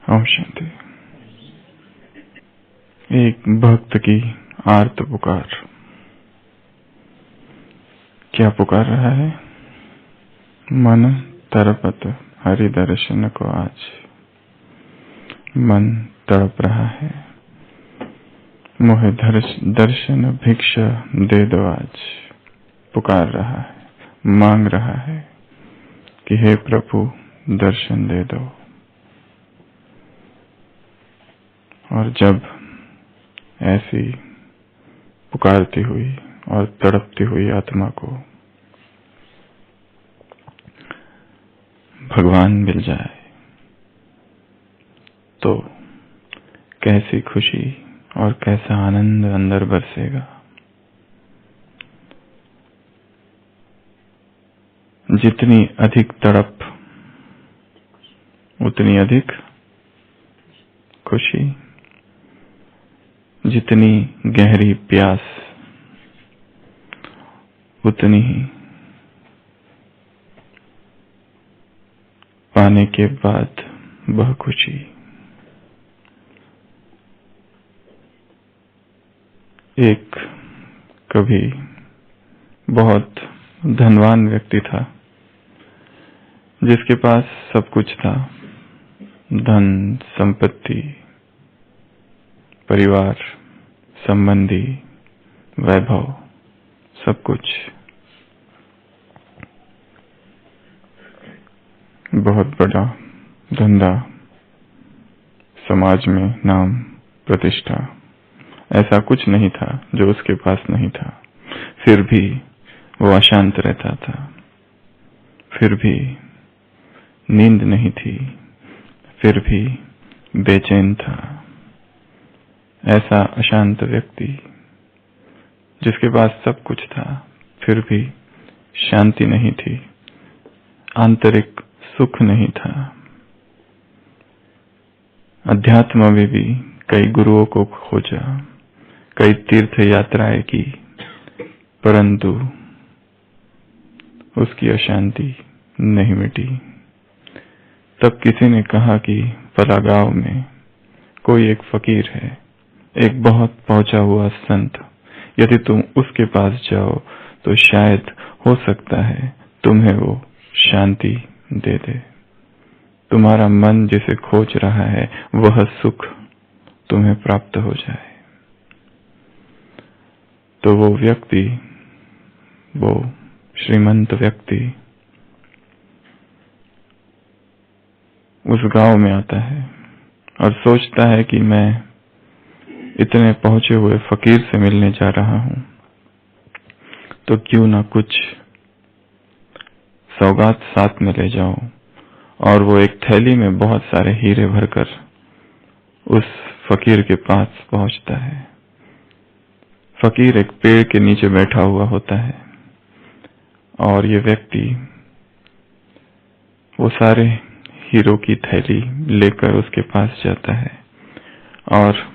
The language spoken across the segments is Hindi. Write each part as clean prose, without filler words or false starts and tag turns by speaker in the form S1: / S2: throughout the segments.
S1: ओम शांति। एक भक्त की आर्त पुकार। क्या पुकार रहा है? मन तड़पत हरि दर्शन को आज। मन तड़प रहा है, मोहे दर्शन भिक्षा दे दो आज। पुकार रहा है, मांग रहा है कि हे प्रभु दर्शन दे दो। और जब ऐसी पुकारती हुई और तड़पती हुई आत्मा को भगवान मिल जाए तो कैसी खुशी और कैसा आनंद अंदर बरसेगा। जितनी अधिक तड़प उतनी अधिक खुशी, जितनी गहरी प्यास उतनी ही पाने के बाद वह खुशी। एक कभी बहुत धनवान व्यक्ति था जिसके पास सब कुछ था, धन, संपत्ति, परिवार, संबंधी, वैभव, सब कुछ। बहुत बड़ा धंधा, समाज में नाम, प्रतिष्ठा, ऐसा कुछ नहीं था जो उसके पास नहीं था। फिर भी वो अशांत रहता था, फिर भी नींद नहीं थी, फिर भी बेचैन था। ऐसा अशांत व्यक्ति जिसके पास सब कुछ था फिर भी शांति नहीं थी, आंतरिक सुख नहीं था। अध्यात्म में भी कई गुरुओं को खोजा, कई तीर्थ यात्राएं की, परंतु उसकी अशांति नहीं मिटी। तब किसी ने कहा कि फला गांव में कोई एक फकीर है, एक बहुत पहुंचा हुआ संत। यदि तुम उसके पास जाओ तो शायद हो सकता है तुम्हें वो शांति दे दे। तुम्हारा मन जिसे खोज रहा है वह सुख तुम्हें प्राप्त हो जाए। तो वो व्यक्ति, वो श्रीमंत व्यक्ति उस गांव में आता है और सोचता है कि मैं इतने पहुंचे हुए फकीर से मिलने जा रहा हूं, तो क्यों ना कुछ सौगात साथ में ले जाऊं। और वो एक थैली में बहुत सारे हीरे भरकर उस फकीर के पास पहुंचता है। फकीर एक पेड़ के नीचे बैठा हुआ होता है और ये व्यक्ति वो सारे हीरों की थैली लेकर उसके पास जाता है और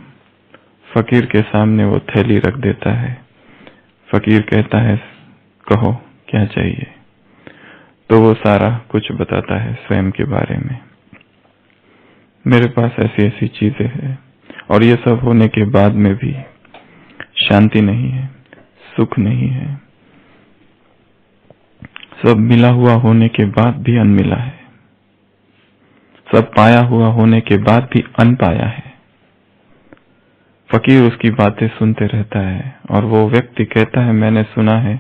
S1: फकीर के सामने वो थैली रख देता है फकीर कहता है कहो क्या चाहिए, तो वो सारा कुछ बताता है स्वयं के बारे में। मेरे पास ऐसी ऐसी चीजें हैं और ये सब होने के बाद में भी शांति नहीं है, सुख नहीं है। सब मिला हुआ होने के बाद भी अनमिला है, सब पाया हुआ होने के बाद भी अनपाया है। फकीर उसकी बातें सुनते रहता है और वो व्यक्ति कहता है मैंने सुना है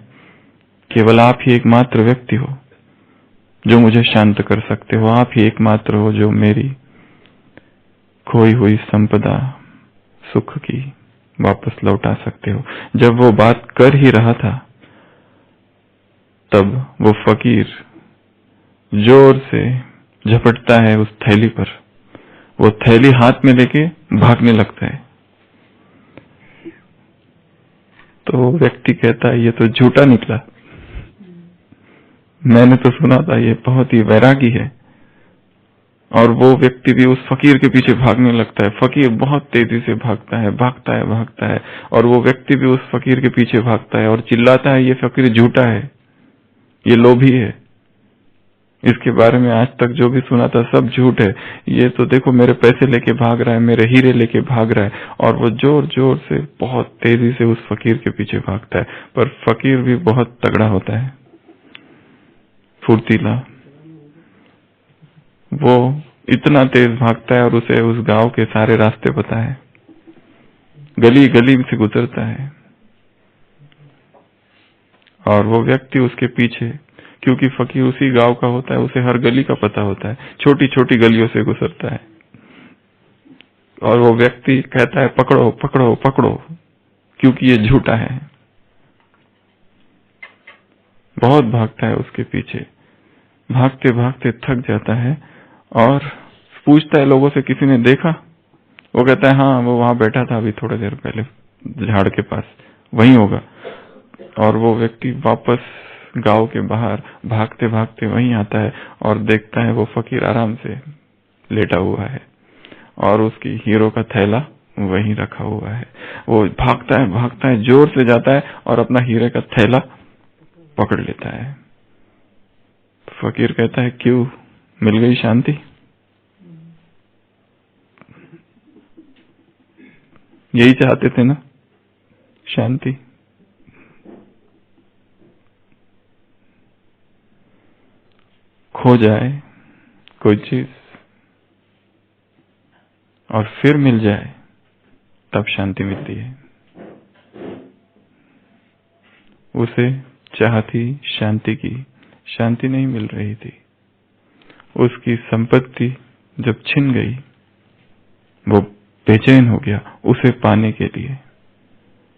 S1: केवल आप ही एकमात्र व्यक्ति हो जो मुझे शांत कर सकते हो, आप ही एकमात्र हो जो मेरी खोई हुई संपदा सुख की वापस लौटा सकते हो। जब वो बात कर ही रहा था तब वो फकीर जोर से झपटता है उस थैली पर, वो थैली हाथ में लेके भागने लगता है। तो व्यक्ति कहता है ये तो झूठा निकला, मैंने तो सुना था ये बहुत ही वैरागी है। और वो व्यक्ति भी उस फकीर के पीछे भागने लगता है। फकीर बहुत तेजी से भागता है, भागता है, भागता है और वो व्यक्ति भी उस फकीर के पीछे भागता है और चिल्लाता है ये फकीर झूठा है, ये लोभी है, इसके बारे में आज तक जो भी सुना था सब झूठ है, ये तो देखो मेरे पैसे लेके भाग रहा है, मेरे हीरे लेके भाग रहा है। और वो जोर जोर से बहुत तेजी से उस फकीर के पीछे भागता है। पर फकीर भी बहुत तगड़ा होता है, फुर्तीला। वो इतना तेज भागता है और उसे उस गांव के सारे रास्ते पता है, गली गली से गुजरता है। और वो व्यक्ति उसके पीछे, क्योंकि फकीर उसी गांव का होता है, उसे हर गली का पता होता है, छोटी छोटी गलियों से गुजरता है। और वो व्यक्ति कहता है पकड़ो पकड़ो पकड़ो, क्योंकि ये झूठा है। बहुत भागता है उसके पीछे, भागते भागते थक जाता है और पूछता है लोगों से किसी ने देखा? वो कहता है हाँ वो वहां बैठा था अभी थोड़ी देर पहले झाड़ के पास, वहीं होगा। और वो व्यक्ति वापस गांव के बाहर भागते भागते वहीं आता है और देखता है वो फकीर आराम से लेटा हुआ है और उसकी हीरो का थैला वहीं रखा हुआ है। वो भागता है, जोर से जाता है और अपना हीरे का थैला पकड़ लेता है। फकीर कहता है क्यों, मिल गई शांति? यही चाहते थे ना, शांति। खो जाए कोई चीज और फिर मिल जाए तब शांति मिलती है। उसे चाहती शांति की, शांति नहीं मिल रही थी। उसकी संपत्ति जब छिन गई वो बेचैन हो गया, उसे पाने के लिए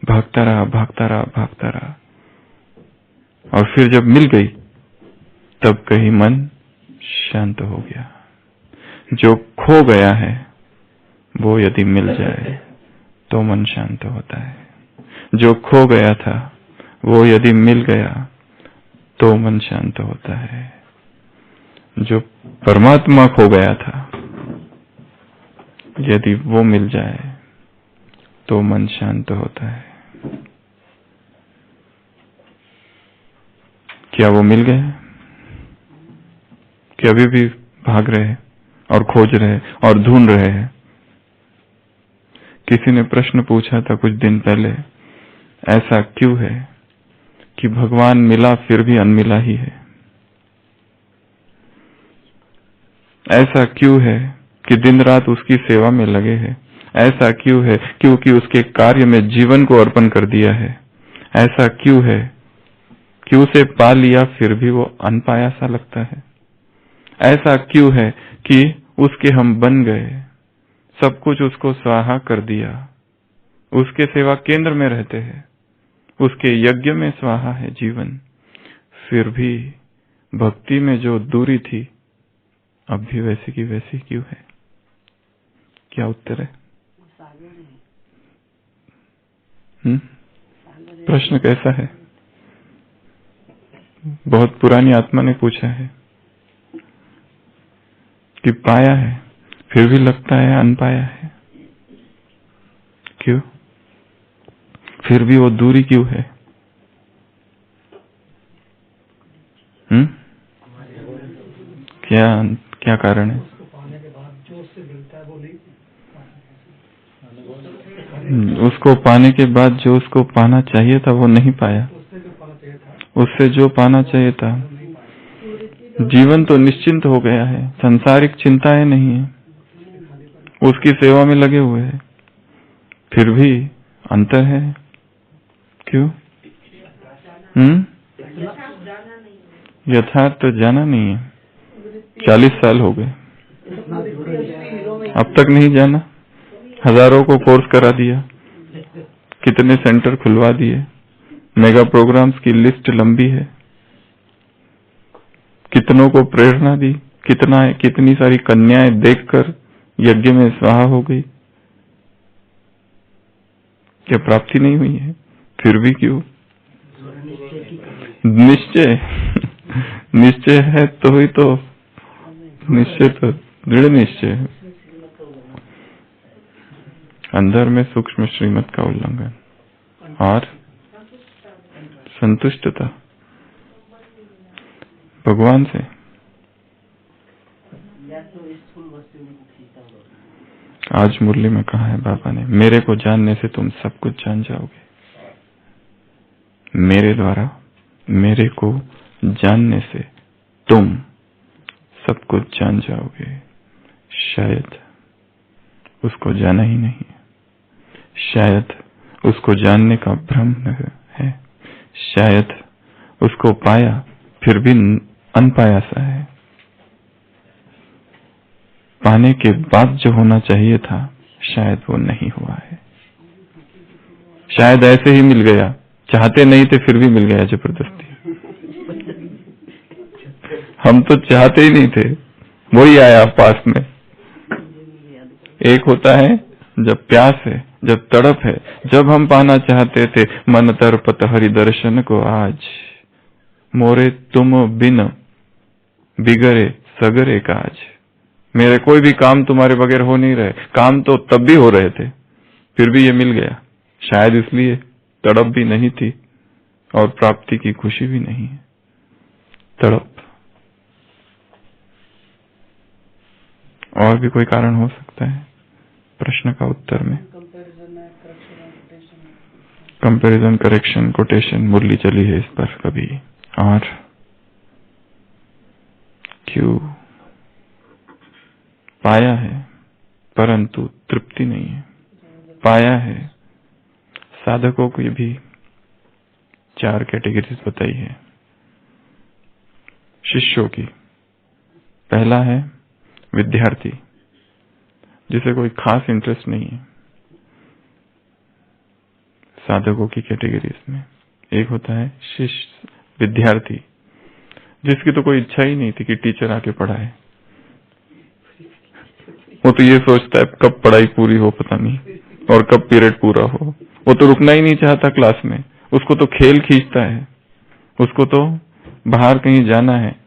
S1: भागता रहा भागता रहा भागता रहा। और फिर जब मिल गई तब कहीं मन शांत हो गया। जो खो गया है वो यदि मिल जाए तो मन शांत होता है। जो खो गया था वो यदि मिल गया तो मन शांत होता है। जो परमात्मा खो गया था यदि वो मिल जाए तो मन शांत होता है। क्या वो मिल गया कि अभी भी भाग रहे हैं और खोज रहे हैं और ढूंढ रहे हैं? किसी ने प्रश्न पूछा था कुछ दिन पहले, ऐसा क्यों है कि भगवान मिला फिर भी अनमिला ही है? ऐसा क्यों है कि दिन रात उसकी सेवा में लगे हैं? ऐसा क्यों है क्योंकि उसके कार्य में जीवन को अर्पण कर दिया है? ऐसा क्यों है कि उसे पा लिया फिर भी वो अनपाया सा लगता है? ऐसा क्यों है कि उसके हम बन गए, सब कुछ उसको स्वाहा कर दिया, उसके सेवा केंद्र में रहते हैं, उसके यज्ञ में स्वाहा है जीवन, फिर भी भक्ति में जो दूरी थी अब भी वैसी की वैसी क्यों है? क्या उत्तर है? प्रश्न कैसा है? बहुत पुरानी आत्मा ने पूछा है कि पाया है फिर भी लगता है अनपाया है, क्यों? फिर भी वो दूरी क्यों है? क्या कारण है?
S2: उसको पाने के बाद जो उससे मिलता है वो नहीं,
S1: उसको पाने के बाद जो उसको पाना चाहिए था वो नहीं पाया। उससे जो पाना चाहिए था। जीवन तो निश्चिंत हो गया है, सांसारिक चिंताएं नहीं है, उसकी सेवा में लगे हुए हैं, फिर भी अंतर है। क्यों? यथार्थ तो जाना नहीं है। 40 साल हो गए, अब तक नहीं जाना। हजारों को कोर्स करा दिया, कितने सेंटर खुलवा दिए, मेगा प्रोग्राम्स की लिस्ट लंबी है, कितनों को प्रेरणा दी, कितनी सारी कन्याएं देखकर यज्ञ में स्वाहा हो गई। क्या प्राप्ति नहीं हुई है? फिर भी क्यों? निश्चय निश्चय है तो ही तो, निश्चय तो दृढ़ निश्चय है। अंदर में सूक्ष्म श्रीमत का उल्लंघन और संतुष्टता भगवान से। आज मुरली में कहा है बाबा ने, मेरे को जानने से तुम सब कुछ जान जाओगे। मेरे द्वारा मेरे को जानने से तुम सब कुछ जान जाओगे। शायद उसको जाना ही नहीं, शायद उसको जानने का भ्रम है, शायद उसको पाया फिर भी अनपाया सा है। पाने के बाद जो होना चाहिए था शायद वो नहीं हुआ है। शायद ऐसे ही मिल गया, चाहते नहीं थे फिर भी मिल गया जबरदस्ती। हम तो चाहते ही नहीं थे, वही आया पास में। एक होता है जब प्यास है, जब तड़प है, जब हम पाना चाहते थे, मन तरपत हरि दर्शन को आज, मोरे तुम बिन बिगड़े सगरे काज। मेरे कोई भी काम तुम्हारे बगैर हो नहीं रहे, काम तो तब भी हो रहे थे, फिर भी ये मिल गया। शायद इसलिए तड़प भी नहीं थी और प्राप्ति की खुशी भी नहीं है। तड़प और भी कोई कारण हो सकता है? प्रश्न का उत्तर में कंपैरिजन, करेक्शन, कोटेशन मुरली चली है इस पर कभी। और क्यों? पाया है परंतु तृप्ति नहीं है। पाया है। साधकों की भी 4 कैटेगरीज बताई है शिष्यों की। पहला है विद्यार्थी, जिसे कोई खास इंटरेस्ट नहीं है साधकों की कैटेगरीज में। एक होता है शिष्य विद्यार्थी, जिसकी तो कोई इच्छा ही नहीं थी कि टीचर आके पढ़ाए। वो तो ये सोचता है कब पढ़ाई पूरी हो पता नहीं, और कब पीरियड पूरा हो। वो तो रुकना ही नहीं चाहता क्लास में, उसको तो खेल खींचता है, उसको तो बाहर कहीं जाना है।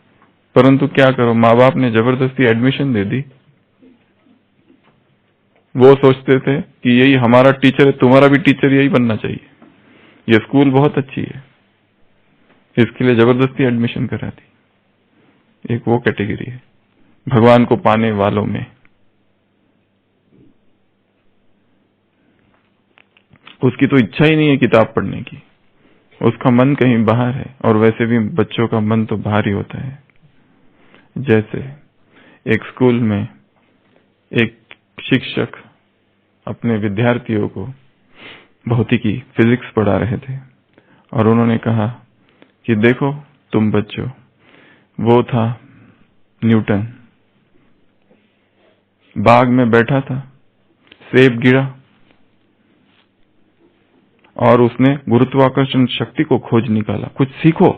S1: परंतु क्या करो, माँ बाप ने जबरदस्ती एडमिशन दे दी। वो सोचते थे कि यही हमारा टीचर है, तुम्हारा भी टीचर यही बनना चाहिए, ये स्कूल बहुत अच्छी है, इसके लिए जबरदस्ती एडमिशन करा दी। एक वो कैटेगरी है भगवान को पाने वालों में। उसकी तो इच्छा ही नहीं है किताब पढ़ने की, उसका मन कहीं बाहर है। और वैसे भी बच्चों का मन तो बाहर ही होता है। जैसे एक स्कूल में एक शिक्षक अपने विद्यार्थियों को भौतिकी, फिजिक्स पढ़ा रहे थे, और उन्होंने कहा कि देखो तुम बच्चों, वो था न्यूटन, बाग में बैठा था, सेब गिरा और उसने गुरुत्वाकर्षण शक्ति को खोज निकाला, कुछ सीखो।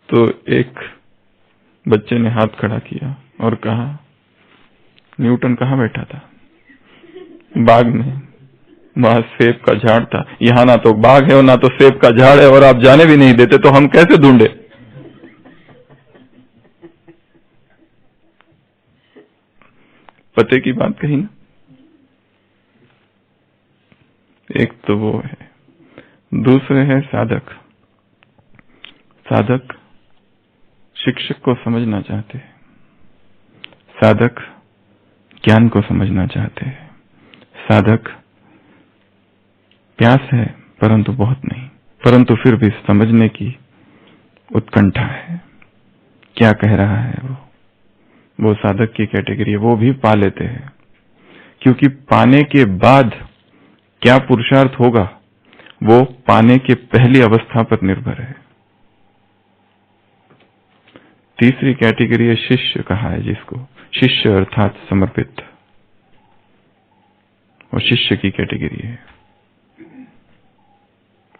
S1: तो एक बच्चे ने हाथ खड़ा किया और कहा, न्यूटन कहाँ बैठा था? बाग में, वहां सेब का झाड़ था। यहाँ ना तो बाग है और ना तो सेब का झाड़ है, और आप जाने भी नहीं देते, तो हम कैसे ढूंढे? पते की बात कही ना। एक तो वो है, दूसरे है साधक। साधक शिक्षक को समझना चाहते हैं, साधक ज्ञान को समझना चाहते हैं, साधक प्यास है परंतु बहुत नहीं, परंतु फिर भी समझने की उत्कंठा है। क्या कह रहा है वो साधक की कैटेगरी है। वो भी पा लेते हैं, क्योंकि पाने के बाद क्या पुरुषार्थ होगा वो पाने के पहली अवस्था पर निर्भर है। तीसरी कैटेगरी है शिष्य कहा है जिसको, शिष्य अर्थात समर्पित, और शिष्य की कैटेगरी है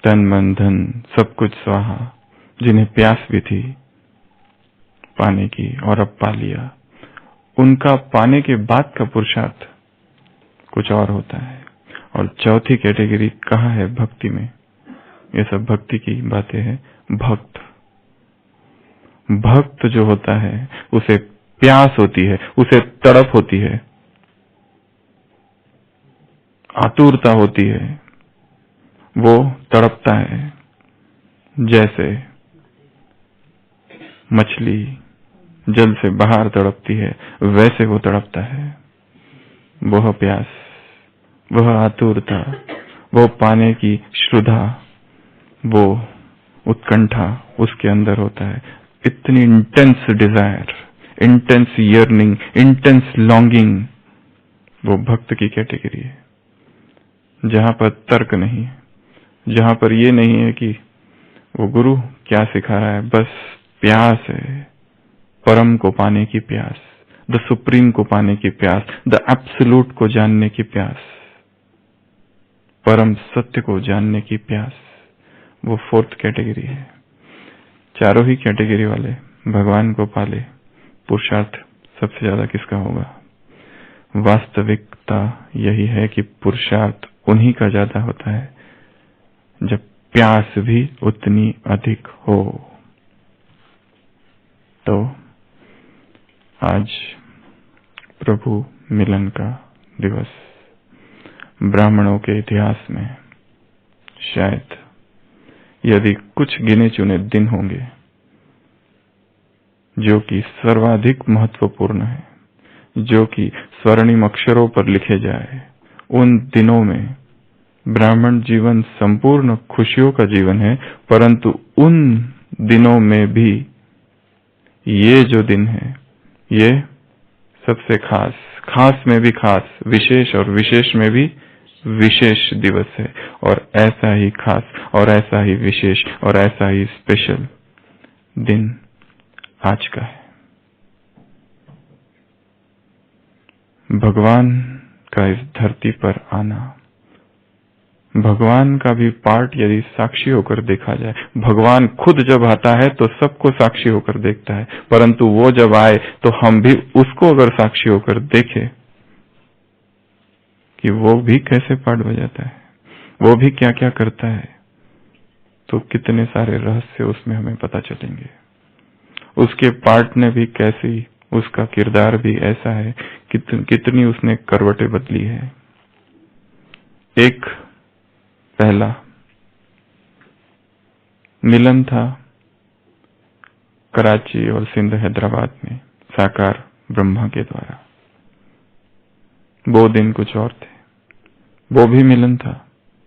S1: तन मन धन सब कुछ स्वाहा, जिन्हें प्यास भी थी पाने की और अब पा लिया। उनका पाने के बाद का पुरुषार्थ कुछ और होता है। और चौथी कैटेगरी कहा है भक्ति में, ये सब भक्ति की बातें हैं। भक्त जो होता है उसे प्यास होती है, उसे तड़प होती है, आतुरता होती है, वो तड़पता है। जैसे मछली जल से बाहर तड़पती है वैसे वो तड़पता है। वह प्यास, वह आतुरता, वो पाने की श्रद्धा, वो उत्कंठा उसके अंदर होता है। इतनी intense desire, intense yearning, intense longing, वो भक्त की कैटेगरी है। जहां पर तर्क नहीं है, जहां पर ये नहीं है कि वो गुरु क्या सिखा रहा है, बस प्यास है, परम को पाने की प्यास, द सुप्रीम को पाने की प्यास, द एब्सोल्यूट को जानने की प्यास, परम सत्य को जानने की प्यास, वो फोर्थ कैटेगरी है। चारों ही कैटेगरी वाले भगवान को पाले, पुरुषार्थ सबसे ज्यादा किसका होगा? वास्तविकता यही है कि पुरुषार्थ उन्हीं का ज्यादा होता है जब प्यास भी उतनी अधिक हो। तो आज प्रभु मिलन का दिवस ब्राह्मणों के इतिहास में शायद यदि कुछ गिने चुने दिन होंगे जो कि सर्वाधिक महत्वपूर्ण है, जो कि स्वर्णिम अक्षरों पर लिखे जाए, उन दिनों में ब्राह्मण जीवन संपूर्ण खुशियों का जीवन है। परंतु उन दिनों में भी ये जो दिन है ये सबसे खास, खास में भी खास, विशेष और विशेष में भी विशेष दिवस है। और ऐसा ही खास और ऐसा ही विशेष और ऐसा ही स्पेशल दिन आज का है। भगवान का इस धरती पर आना, भगवान का भी पार्ट यदि साक्षी होकर देखा जाए, भगवान खुद जब आता है तो सबको साक्षी होकर देखता है, परंतु वो जब आए तो हम भी उसको अगर साक्षी होकर देखें कि वो भी कैसे पार्ट बजाता है, वो भी क्या क्या करता है, तो कितने सारे रहस्य उसमें हमें पता चलेंगे। उसके पार्ट ने भी कैसी, उसका किरदार भी ऐसा है, कितनी उसने करवटें बदली है। एक पहला मिलन था कराची और सिंध हैदराबाद में साकार ब्रह्मा के द्वारा। वो दिन कुछ और थे, वो भी मिलन था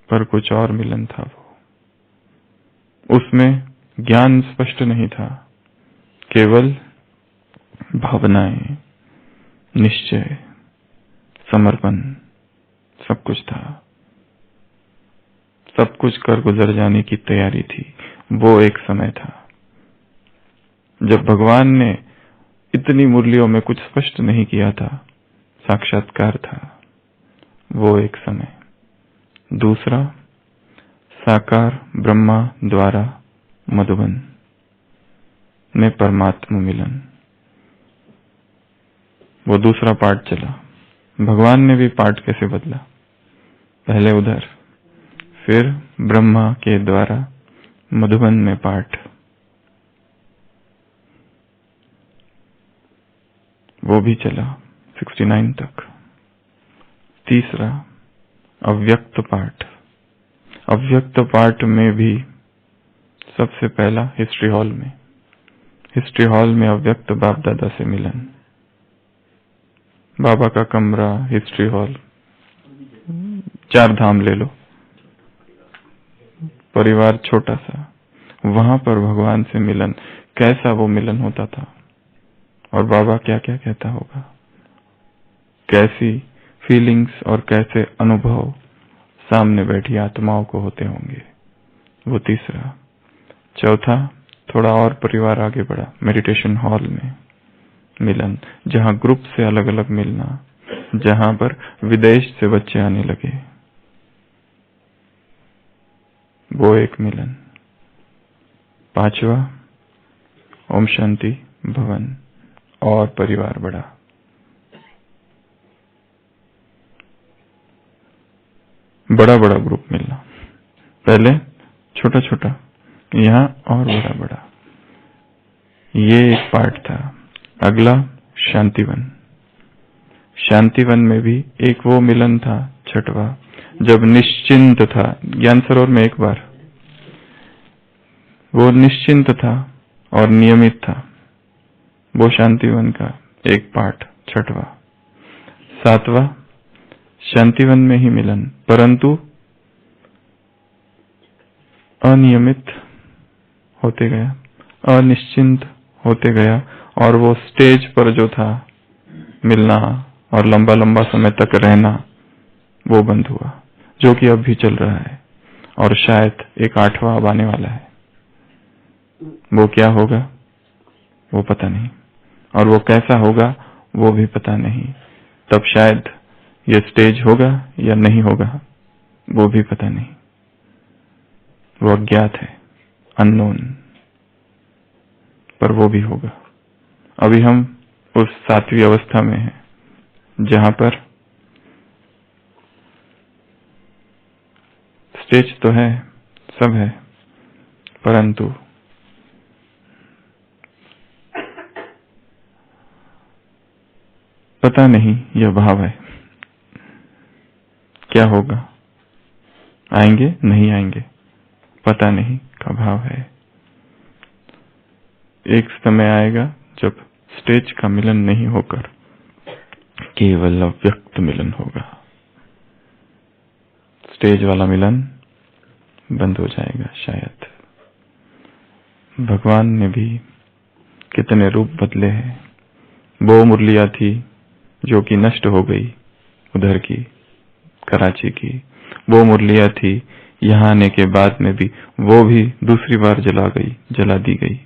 S1: पर कुछ और मिलन था। वो उसमें ज्ञान स्पष्ट नहीं था, केवल भावनाएं, निश्चय, समर्पण, सब कुछ था। सब कुछ कर गुजर जाने की तैयारी थी। वो एक समय था जब भगवान ने इतनी मुरलियों में कुछ स्पष्ट नहीं किया था, साक्षात्कार था। वो एक समय। दूसरा, साकार ब्रह्मा द्वारा मधुबन में परमात्मा मिलन, वो दूसरा पार्ट चला। भगवान ने भी पार्ट कैसे बदला, पहले उधर, फिर ब्रह्मा के द्वारा मधुबन में पाठ, वो भी चला 69 तक। तीसरा अव्यक्त पाठ, अव्यक्त पाठ में भी सबसे पहला हिस्ट्री हॉल में हिस्ट्री हॉल में अव्यक्त बाप दादा से मिलन, बाबा का कमरा, हिस्ट्री हॉल, 4 धाम ले लो, परिवार छोटा सा, वहां पर भगवान से मिलन, कैसा वो मिलन होता था और बाबा क्या क्या कहता होगा, कैसी फीलिंग्स और कैसे अनुभव सामने बैठी आत्माओं को होते होंगे। वो तीसरा। चौथा, थोड़ा और परिवार आगे बढ़ा, मेडिटेशन हॉल में मिलन, जहां ग्रुप से अलग अलग मिलना, जहां पर विदेश से बच्चे आने लगे, वो एक मिलन। 5वां, ओम शांति भवन और परिवार बढ़ा। बड़ा बड़ा ग्रुप मिलना, पहले छोटा छोटा, यहाँ और बड़ा बड़ा, ये एक पार्ट था। अगला शांतिवन। शांतिवन में भी एक वो मिलन था, 6वां, जब निश्चिंत था। ज्ञान सरोवर में एक बार वो निश्चिंत था और नियमित था, वो शांतिवन का एक पार्ट, 6वां। 7वां, शांतिवन में ही मिलन, परंतु अनियमित होते गया, अनिश्चिंत होते गया, और वो स्टेज पर जो था मिलना और लंबा लंबा समय तक रहना, वो बंद हुआ, जो कि अब भी चल रहा है और शायद एक 8वां अब आने वाला है। वो क्या होगा वो पता नहीं, और वो कैसा होगा वो भी पता नहीं। तब शायद ये स्टेज होगा या नहीं होगा वो भी पता नहीं, वो अज्ञात है, अननोन, पर वो भी होगा। अभी हम उस 7वीं अवस्था में हैं जहां पर स्टेज तो है, सब है, परंतु पता नहीं यह भाव है, क्या होगा, आएंगे नहीं आएंगे पता नहीं का भाव है। एक समय आएगा जब स्टेज का मिलन नहीं होकर केवल अव्यक्त मिलन होगा, स्टेज वाला मिलन बंद हो जाएगा शायद। भगवान ने भी कितने रूप बदले हैं। वो मुरलिया थी जो कि नष्ट हो गई, उधर की कराची की। वो मुरलिया थी यहाँ आने के बाद में भी, वो भी दूसरी बार जला दी गई।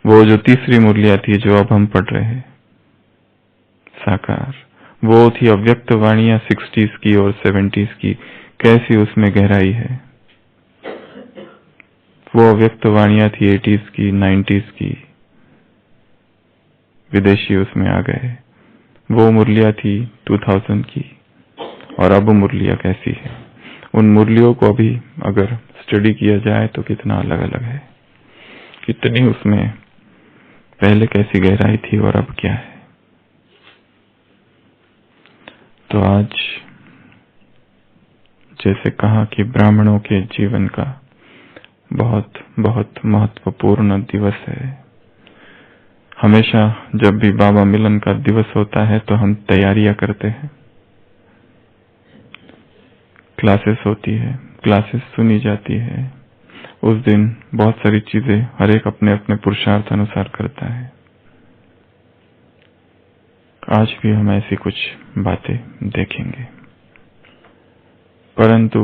S1: वो जो तीसरी मुरलिया थी जो अब हम पढ़ रहे हैं साकार, वो थी अव्यक्त वाणियां 60s की और 70s की, कैसी उसमें गहराई है। वो अव्यक्त वाणियां थी 80s की, 90s की, विदेशी उसमें आ गए। वो मुरलिया थी 2000 की, और अब मुरलिया कैसी है। उन मुरलियों को अभी अगर स्टडी किया जाए तो कितना अलग अलग है, कितनी उसमें पहले कैसी गहराई थी और अब क्या है। तो आज जैसे कहा कि ब्राह्मणों के जीवन का बहुत बहुत महत्वपूर्ण दिवस है। हमेशा जब भी बाबा मिलन का दिवस होता है तो हम तैयारियां करते हैं, क्लासेस होती है, क्लासेस सुनी जाती है। उस दिन बहुत सारी चीजें हर एक अपने अपने पुरुषार्थ अनुसार करता है। आज भी हम ऐसी कुछ बातें देखेंगे, परंतु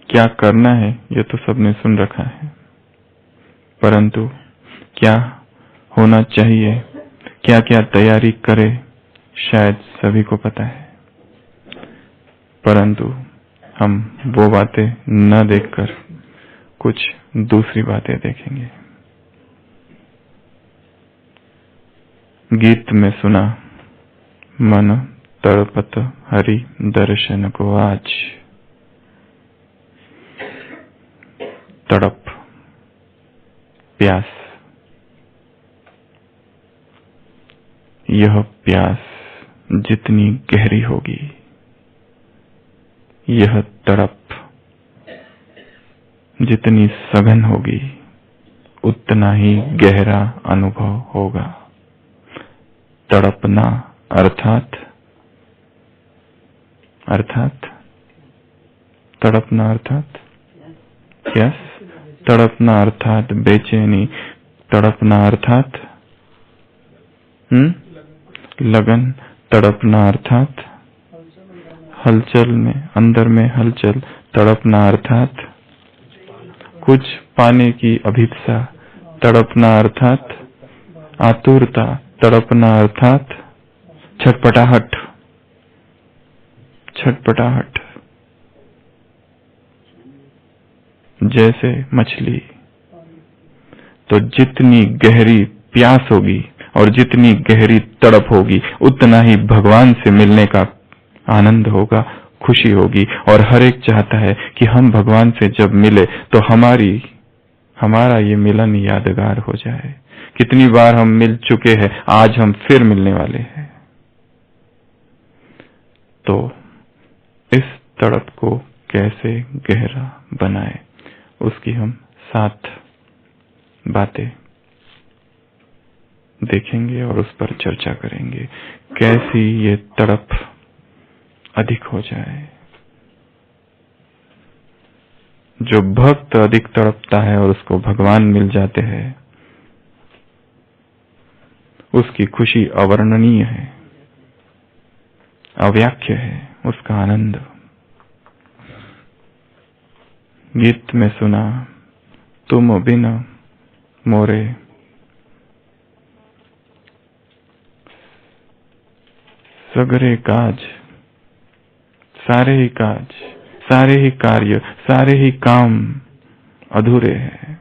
S1: क्या करना है ये तो सबने सुन रखा है, परंतु क्या होना चाहिए, क्या क्या तैयारी करे, शायद सभी को पता है। परंतु हम वो बातें न देखकर कुछ दूसरी बातें देखेंगे। गीत में सुना, मन तड़पत हरि दर्शन को आज। तड़प, प्यास, यह प्यास जितनी गहरी होगी, यह तड़प जितनी सघन होगी, उतना ही गहरा अनुभव होगा। तड़पना अर्थात तड़पना अर्थात यस, तड़पना अर्थात बेचैनी, तड़पना अर्थात लगन, तड़पना अर्थात हलचल में, अंदर में हलचल, तड़पना अर्थात कुछ पाने की अभिप्सा, तड़पना अर्थात आतुरता, तड़पना अर्थात छटपटाहट। जैसे मछली, तो जितनी गहरी प्यास होगी और जितनी गहरी तड़प होगी उतना ही भगवान से मिलने का आनंद होगा, खुशी होगी। और हर एक चाहता है कि हम भगवान से जब मिले तो हमारा ये मिलन यादगार हो जाए। कितनी बार हम मिल चुके हैं, आज हम फिर मिलने वाले हैं। तो इस तड़प को कैसे गहरा बनाए, उसकी हम 7 बातें देखेंगे और उस पर चर्चा करेंगे। कैसी ये तड़प अधिक हो जाए। जो भक्त अधिक तड़पता है और उसको भगवान मिल जाते हैं, उसकी खुशी अवर्णनीय है, अव्याख्य है उसका आनंद। गीत में सुना, तुम बिन मोरे सगरे काज, सारे ही काज, सारे ही कार्य, सारे ही काम अधूरे हैं।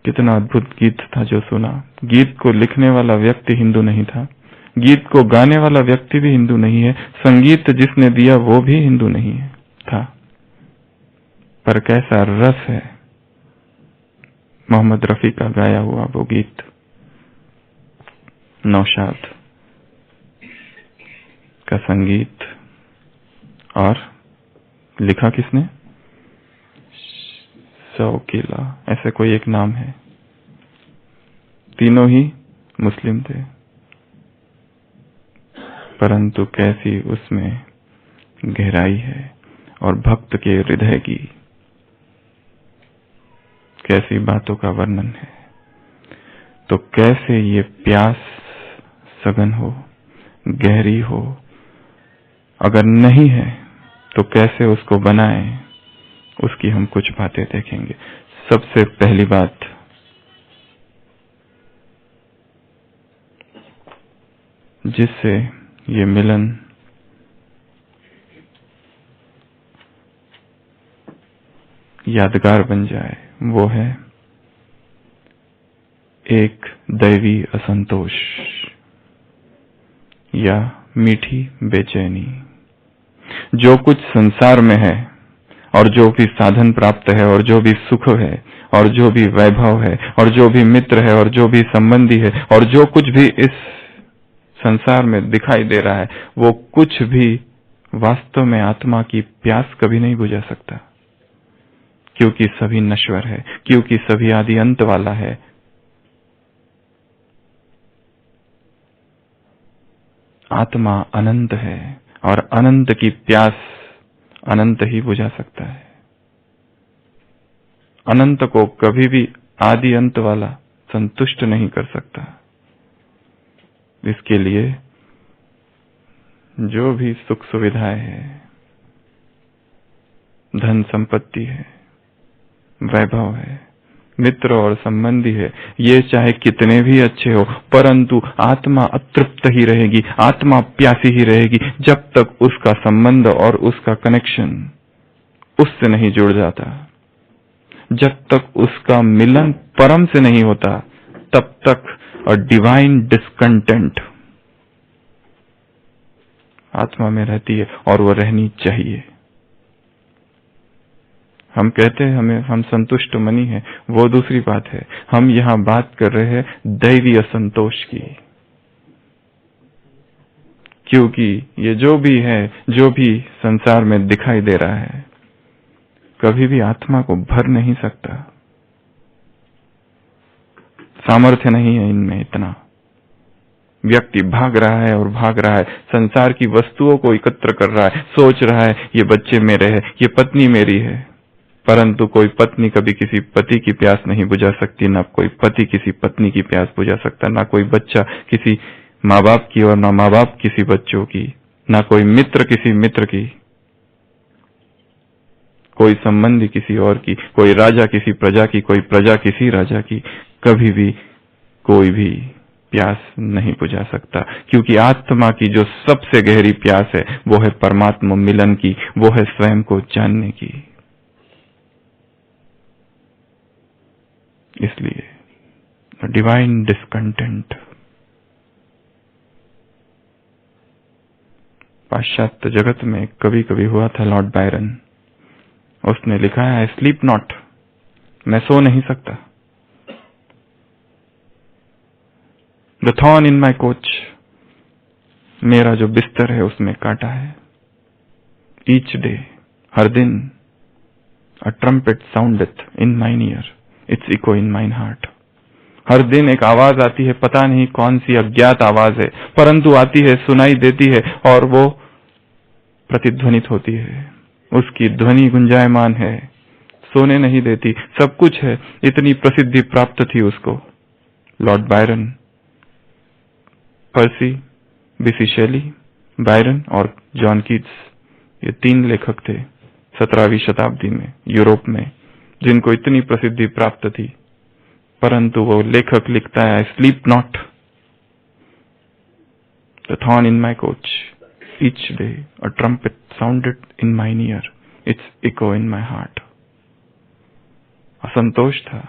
S1: कितना अद्भुत गीत था जो सुना। गीत को लिखने वाला व्यक्ति हिंदू नहीं था, गीत को गाने वाला व्यक्ति भी हिंदू नहीं है, संगीत जिसने दिया वो भी हिंदू नहीं है था, पर कैसा रस है मोहम्मद रफी का गाया हुआ वो गीत। नौशाद का संगीत और लिखा किसने? शौकीला, ऐसे कोई एक नाम है। तीनों ही मुस्लिम थे, परंतु कैसी उसमें गहराई है और भक्त के हृदय की कैसी बातों का वर्णन है। तो कैसे ये प्यास सघन हो, गहरी हो, अगर नहीं है तो कैसे उसको बनाएं, उसकी हम कुछ बातें देखेंगे। सबसे पहली बात, जिससे ये मिलन यादगार बन जाए, वो है एक दैवी असंतोष या मीठी बेचैनी। जो कुछ संसार में है और जो भी साधन प्राप्त है और जो भी सुख है और जो भी वैभव है और जो भी मित्र है और जो भी संबंधी है और जो कुछ भी इस संसार में दिखाई दे रहा है, वो कुछ भी वास्तव में आत्मा की प्यास कभी नहीं बुझा सकता, क्योंकि सभी नश्वर है, क्योंकि सभी आदि अंत वाला है। आत्मा अनंत है और अनंत की प्यास अनंत ही बुझा सकता है। अनंत को कभी भी आदि अंत वाला संतुष्ट नहीं कर सकता। इसके लिए जो भी सुख सुविधाएं है, धन संपत्ति है, वैभव है, मित्र और संबंधी है, ये चाहे कितने भी अच्छे हो, परंतु आत्मा अतृप्त ही रहेगी, आत्मा प्यासी ही रहेगी जब तक उसका संबंध और उसका कनेक्शन उससे नहीं जुड़ जाता, जब तक उसका मिलन परम से नहीं होता, तब तक डिवाइन डिस्कंटेंट आत्मा में रहती है और वो रहनी चाहिए। हम कहते हैं हम संतुष्ट मनी हैं, वो दूसरी बात है। हम यहाँ बात कर रहे हैं दैवी असंतोष की, क्योंकि ये जो भी है, जो भी संसार में दिखाई दे रहा है, कभी भी आत्मा को भर नहीं सकता। सामर्थ्य नहीं है इनमें इतना। व्यक्ति भाग रहा है और भाग रहा है, संसार की वस्तुओं को एकत्र कर रहा है, सोच रहा है ये बच्चे मेरे हैं, ये पत्नी मेरी है, परंतु कोई पत्नी कभी किसी पति की प्यास नहीं बुझा सकती, ना कोई पति किसी पत्नी की प्यास बुझा सकता, ना कोई बच्चा किसी माँ बाप की और ना माँ बाप किसी बच्चों की, ना कोई मित्र किसी मित्र की, कोई संबंधी किसी और की, कोई राजा किसी प्रजा की, कोई प्रजा किसी राजा की। कभी भी कोई भी प्यास नहीं बुझा सकता, क्योंकि आत्मा की जो सबसे गहरी प्यास है वो है परमात्मा मिलन की, वो है स्वयं को जानने की। इसलिए डिवाइन डिस्कंटेंट। पाश्चात्य जगत में कभी कभी हुआ था लॉर्ड बायरन, उसने लिखा है स्लीप नॉट, मैं सो नहीं सकता। The thorn in my coach, मेरा जो बिस्तर है उसमें कांटा है। ईच डे, हर दिन, a trumpet soundeth in mine ear, it's echo in mine heart. हर दिन एक आवाज आती है, पता नहीं कौन सी अज्ञात आवाज है, परंतु आती है, सुनाई देती है और वो प्रतिध्वनित होती है। उसकी ध्वनि गुंजायमान है, सोने नहीं देती, सब कुछ है। इतनी प्रसिद्धि प्राप्त थी उसको। लॉर्ड बायरन, पर्सी बीसी शेली, बायरन और जॉन कीट्स, ये 3 लेखक थे 17वीं शताब्दी में यूरोप में, जिनको इतनी प्रसिद्धि प्राप्त थी। परंतु वो लेखक लिखता है sleep not, the thorn in my couch, each day a trumpet sounded in mine ear, it's echo in my heart. असंतोष था,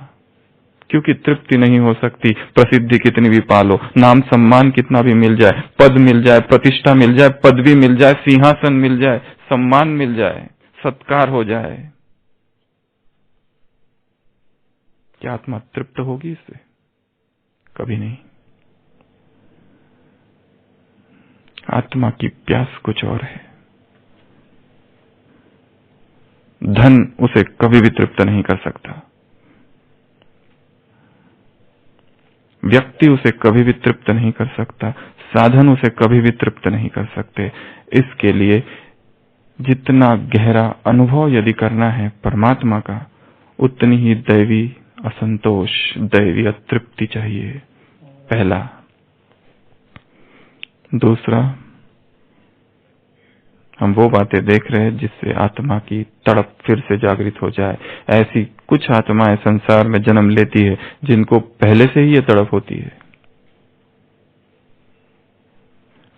S1: क्योंकि तृप्ति नहीं हो सकती। प्रसिद्धि कितनी भी पालो, नाम सम्मान कितना भी मिल जाए, पद मिल जाए, प्रतिष्ठा मिल जाए, पदवी मिल जाए, सिंहासन मिल जाए, सम्मान मिल जाए, सत्कार हो जाए, क्या आत्मा तृप्त होगी इससे? कभी नहीं। आत्मा की प्यास कुछ और है। धन उसे कभी भी तृप्त नहीं कर सकता, व्यक्ति उसे कभी भी तृप्त नहीं कर सकता, साधन उसे कभी भी तृप्त नहीं कर सकते। इसके लिए जितना गहरा अनुभव यदि करना है परमात्मा का, उतनी ही दैवी असंतोष, दैवी अतृप्ति चाहिए, पहला। दूसरा, हम वो बातें देख रहे हैं जिससे आत्मा की तड़प फिर से जागृत हो जाए। ऐसी कुछ आत्माएं संसार में जन्म लेती है जिनको पहले से ही ये तड़प होती है।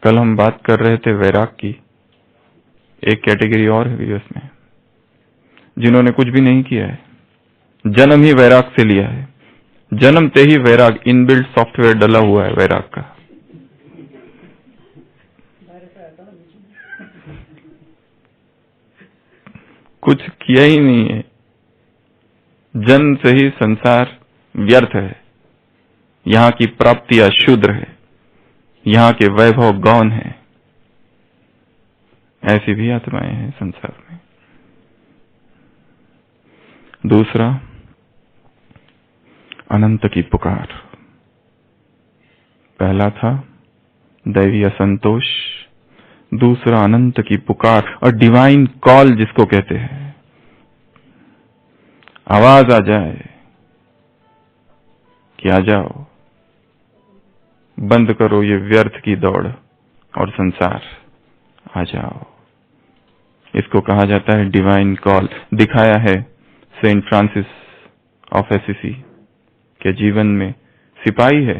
S1: कल हम बात कर रहे थे वैराग की, एक कैटेगरी और है उसमें, जिन्होंने कुछ भी नहीं किया है, जन्म ही वैराग से लिया है, जन्मते ही वैराग, इनबिल्ट सॉफ्टवेयर डला हुआ है वैराग का। कुछ किया ही नहीं है, जन्म से ही संसार व्यर्थ है, यहाँ की प्राप्तियां शूद्र है, यहाँ के वैभव गौण है। ऐसी भी आत्माएं हैं संसार में। दूसरा, अनंत की पुकार। पहला था दैवी असंतोष, दूसरा अनंत की पुकार और डिवाइन कॉल जिसको कहते हैं। आवाज आ जाए कि आ जाओ, बंद करो ये व्यर्थ की दौड़ और संसार, आ जाओ। इसको कहा जाता है डिवाइन कॉल। दिखाया है सेंट फ्रांसिस ऑफ एसिसी के जीवन में। सिपाही है,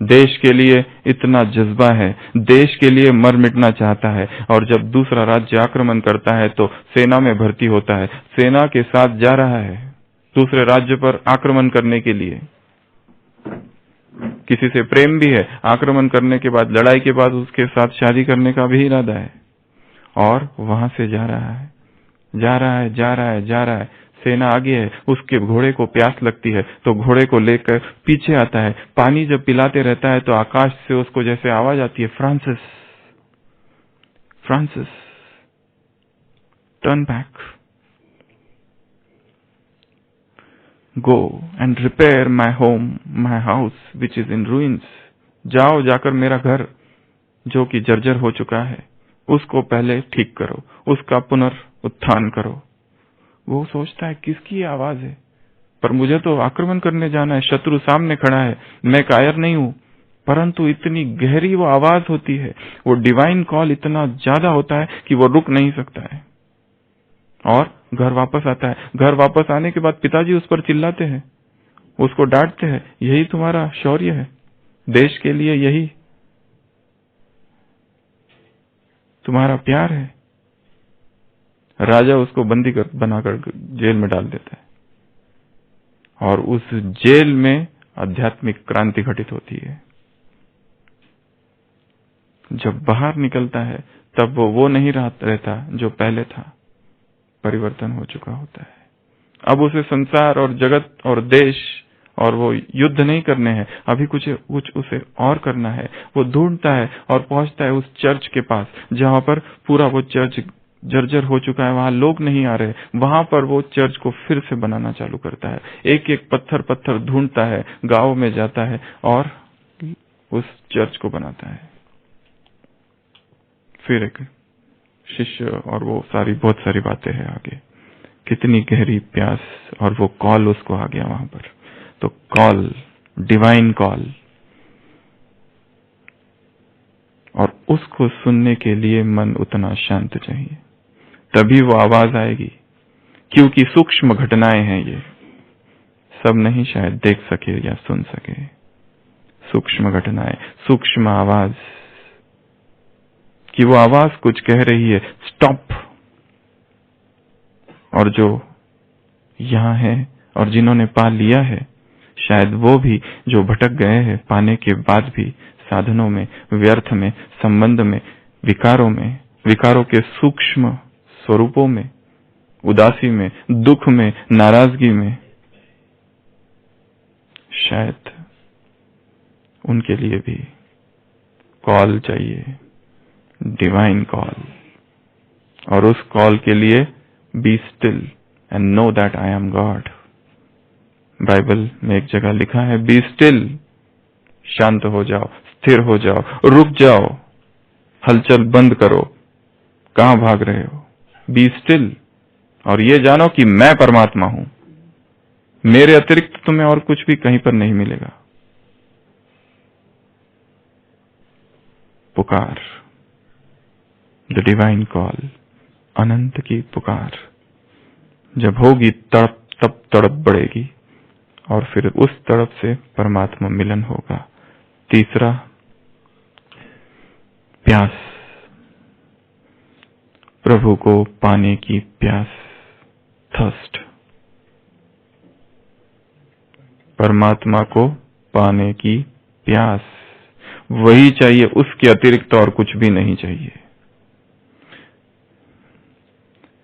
S1: देश के लिए इतना जज्बा है, देश के लिए मर मिटना चाहता है, और जब दूसरा राज्य आक्रमण करता है तो सेना में भर्ती होता है, सेना के साथ जा रहा है दूसरे राज्य पर आक्रमण करने के लिए। किसी से प्रेम भी है, आक्रमण करने के बाद, लड़ाई के बाद उसके साथ शादी करने का भी इरादा है, और वहां से जा रहा है, जा रहा है, जा रहा है, जा रहा है। सेना आगे है, उसके घोड़े को प्यास लगती है तो घोड़े को लेकर पीछे आता है। पानी जब पिलाते रहता है तो आकाश से उसको जैसे आवाज आती है, Francis, Francis, turn back. Go and repair my home, my house which is in ruins. जाओ, जाकर मेरा घर जो कि जर्जर हो चुका है उसको पहले ठीक करो, उसका पुनरुत्थान करो। वो सोचता है किसकी आवाज है, पर मुझे तो आक्रमण करने जाना है, शत्रु सामने खड़ा है, मैं कायर नहीं हूं। परंतु इतनी गहरी वो आवाज होती है, वो डिवाइन कॉल इतना ज्यादा होता है कि वो रुक नहीं सकता है और घर वापस आता है। घर वापस आने के बाद पिताजी उस पर चिल्लाते हैं, उसको डांटते हैं, यही तुम्हारा शौर्य है, देश के लिए यही तुम्हारा प्यार है। राजा उसको बंदी बनाकर जेल में डाल देता है और उस जेल में आध्यात्मिक क्रांति घटित होती है। जब बाहर निकलता है तब वो नहीं रहता जो पहले था, परिवर्तन हो चुका होता है। अब उसे संसार और जगत और देश और वो युद्ध नहीं करने हैं, अभी कुछ उसे और करना है। वो ढूंढता है और पहुंचता है उस चर्च के पास जहां पर पूरा वो चर्च जर्जर हो चुका है, वहां लोग नहीं आ रहे। वहां पर वो चर्च को फिर से बनाना चालू करता है, एक एक पत्थर ढूंढता है, गांव में जाता है और उस चर्च को बनाता है। फिर एक शिष्य और वो बहुत सारी बातें हैं आगे, कितनी गहरी प्यास और वो कॉल उसको आ गया वहां पर। तो कॉल, डिवाइन कॉल, और उसको सुनने के लिए मन उतना शांत चाहिए, तभी वो आवाज आएगी। क्योंकि सूक्ष्म घटनाएं हैं ये, सब नहीं शायद देख सके या सुन सके। सूक्ष्म घटनाएं, सूक्ष्म आवाज, कि वो आवाज कुछ कह रही है, स्टॉप। और जो यहां है और जिन्होंने पा लिया है, शायद वो भी जो भटक गए हैं, पाने के बाद भी साधनों में, व्यर्थ में, संबंध में, विकारों के सूक्ष्म स्वरूपों में, उदासी में, दुख में, नाराजगी में, शायद उनके लिए भी कॉल चाहिए, डिवाइन कॉल। और उस कॉल के लिए be still and know that I am God. Bible में एक जगह लिखा है, बी स्टिल, शांत हो जाओ, स्थिर हो जाओ, रुक जाओ, हलचल बंद करो, कहां भाग रहे हो, बी स्टिल, और ये जानो कि मैं परमात्मा हूं, मेरे अतिरिक्त तुम्हें और कुछ भी कहीं पर नहीं मिलेगा। पुकार, द डिवाइन कॉल, अनंत की पुकार जब होगी तब तड़प बढ़ेगी और फिर उस तड़प से परमात्मा मिलन होगा। तीसरा, प्यास, प्रभु को पाने की प्यास, थर्स्ट, परमात्मा को पाने की प्यास, वही चाहिए, उसके अतिरिक्त और कुछ भी नहीं चाहिए।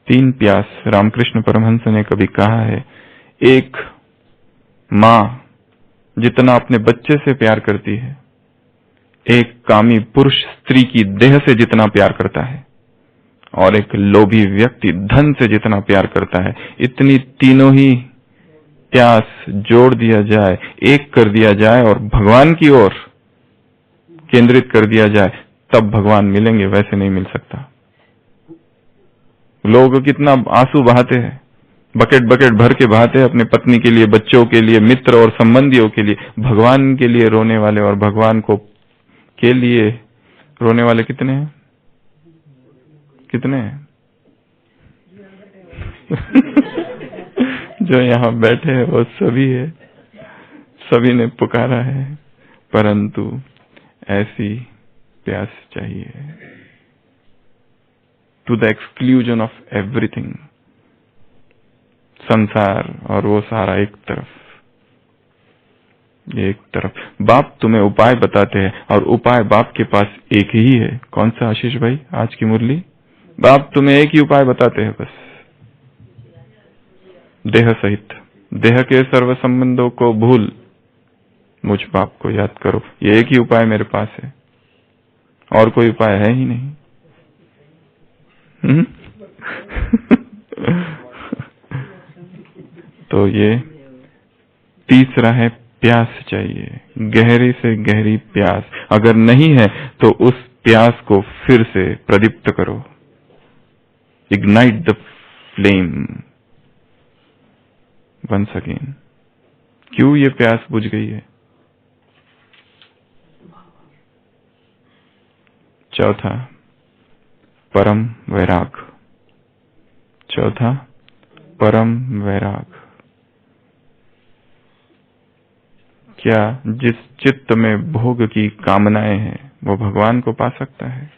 S1: 3 प्यास रामकृष्ण परमहंस ने कभी कहा है, एक मां जितना अपने बच्चे से प्यार करती है, एक कामी पुरुष स्त्री की देह से जितना प्यार करता है, और एक लोभी व्यक्ति धन से जितना प्यार करता है, इतनी तीनों ही प्यास जोड़ दिया जाए, एक कर दिया जाए और भगवान की ओर केंद्रित कर दिया जाए, तब भगवान मिलेंगे, वैसे नहीं मिल सकता। लोग कितना आंसू बहाते हैं, बकेट भर के बहाते हैं अपने पत्नी के लिए, बच्चों के लिए, मित्र और संबंधियों के लिए। भगवान के लिए रोने वाले और भगवान को के लिए रोने वाले कितने हैं? जो यहाँ बैठे हैं वो सभी है, सभी ने पुकारा है, परंतु ऐसी प्यास चाहिए, to the exclusion of everything. संसार और वो सारा एक तरफ। बाप तुम्हें उपाय बताते हैं और उपाय बाप के पास एक ही है। कौन सा आशीष भाई आज की मुरली? बाप तुम्हें एक ही उपाय बताते हैं बस, देह सहित, देह के सर्व संबंधों को भूल, मुझ बाप को याद करो। ये एक ही उपाय मेरे पास है, और कोई उपाय है ही नहीं। तो ये तीसरा है प्यास चाहिए, गहरी से गहरी प्यास। अगर नहीं है तो उस प्यास को फिर से प्रदीप्त करो, ignite the flame once again. क्यों ये प्यास बुझ गई है? चौथा परम वैराग। चौथा परम वैराग। क्या जिस चित्त में भोग की कामनाएं हैं वो भगवान को पा सकता है?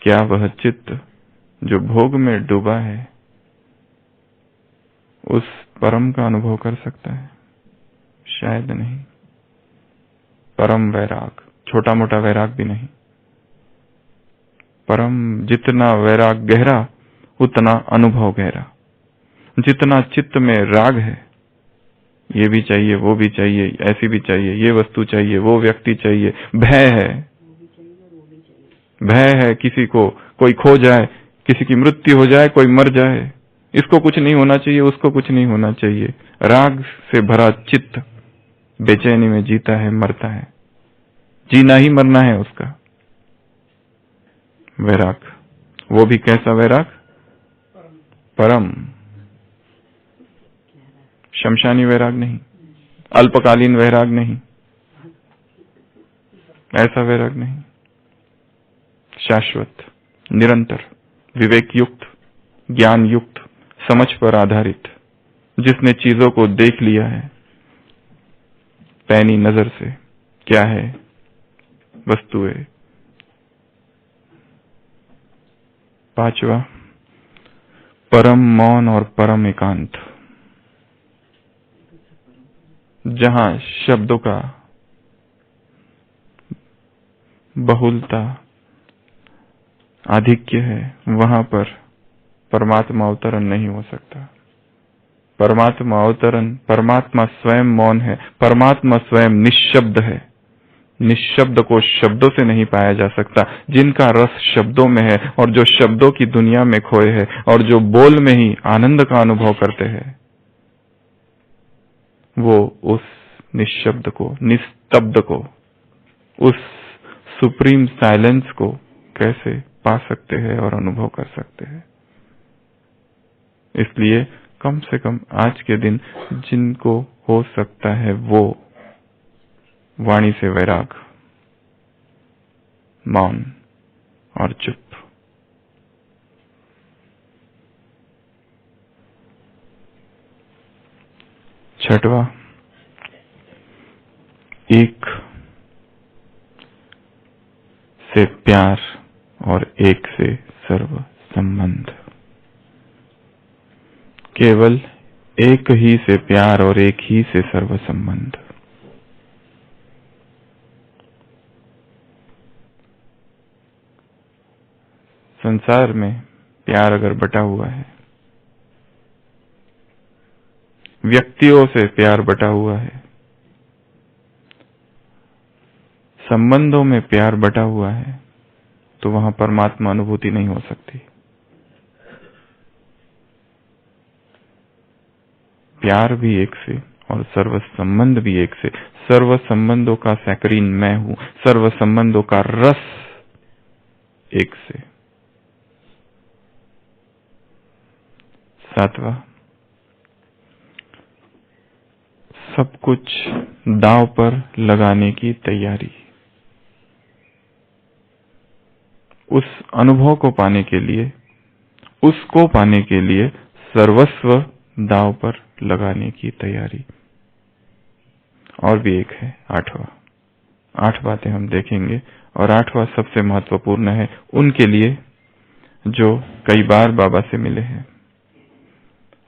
S1: क्या वह चित्त जो भोग में डूबा है उस परम का अनुभव कर सकता है? शायद नहीं। परम वैराग, छोटा मोटा वैराग भी नहीं। परम, जितना वैराग गहरा उतना अनुभव गहरा। जितना चित्त में राग है, ये भी चाहिए, वो भी चाहिए, ऐसी भी चाहिए, ये वस्तु चाहिए, वो व्यक्ति चाहिए, भय है, भय है किसी को कोई खो जाए, किसी की मृत्यु हो जाए, कोई मर जाए, इसको कुछ नहीं होना चाहिए, उसको कुछ नहीं होना चाहिए। राग से भरा चित्त बेचैनी में जीता है, मरता है, जीना ही मरना है उसका। वैराग, वो भी कैसा वैराग? परम, शमशानी वैराग नहीं, अल्पकालीन वैराग नहीं, ऐसा वैराग नहीं। शाश्वत, निरंतर, विवेक युक्त, ज्ञान युक्त, समझ पर आधारित, जिसने चीजों को देख लिया है पैनी नजर से, क्या है वस्तुएं। पांचवा परम मौन और परम एकांत। जहां शब्दों का बहुलता, आधिक्य है, वहां पर परमात्मा अवतरण नहीं हो सकता। परमात्मा अवतरण, परमात्मा स्वयं मौन है, परमात्मा स्वयं निश्शब्द है। निश्शब्द को शब्दों से नहीं पाया जा सकता। जिनका रस शब्दों में है और जो शब्दों की दुनिया में खोए है और जो बोल में ही आनंद का अनुभव करते हैं, वो उस निश्शब्द को, निस्तब्ध को, उस सुप्रीम साइलेंस को कैसे पा सकते हैं और अनुभव कर सकते हैं। इसलिए कम से कम आज के दिन जिनको हो सकता है वो वाणी से वैराग, मौन और चुप। छठवा, एक से प्यार और एक से सर्व संबंध। केवल एक ही से प्यार और एक ही से सर्व संबंध। संसार में प्यार अगर बटा हुआ है, व्यक्तियों से प्यार बटा हुआ है, संबंधों में प्यार बटा हुआ है, तो वहां परमात्मा अनुभूति नहीं हो सकती। प्यार भी एक से और सर्व संबंध भी एक से। सर्व संबंधों का सैकरीन मैं हूं, सर्व संबंधों का रस एक से। सातवां, सब कुछ दांव पर लगाने की तैयारी। उस अनुभव को पाने के लिए, उसको पाने के लिए सर्वस्व दांव पर लगाने की तैयारी। और भी एक है, आठवां। 8 बातें हम देखेंगे और 8वां सबसे महत्वपूर्ण है उनके लिए जो कई बार बाबा से मिले हैं,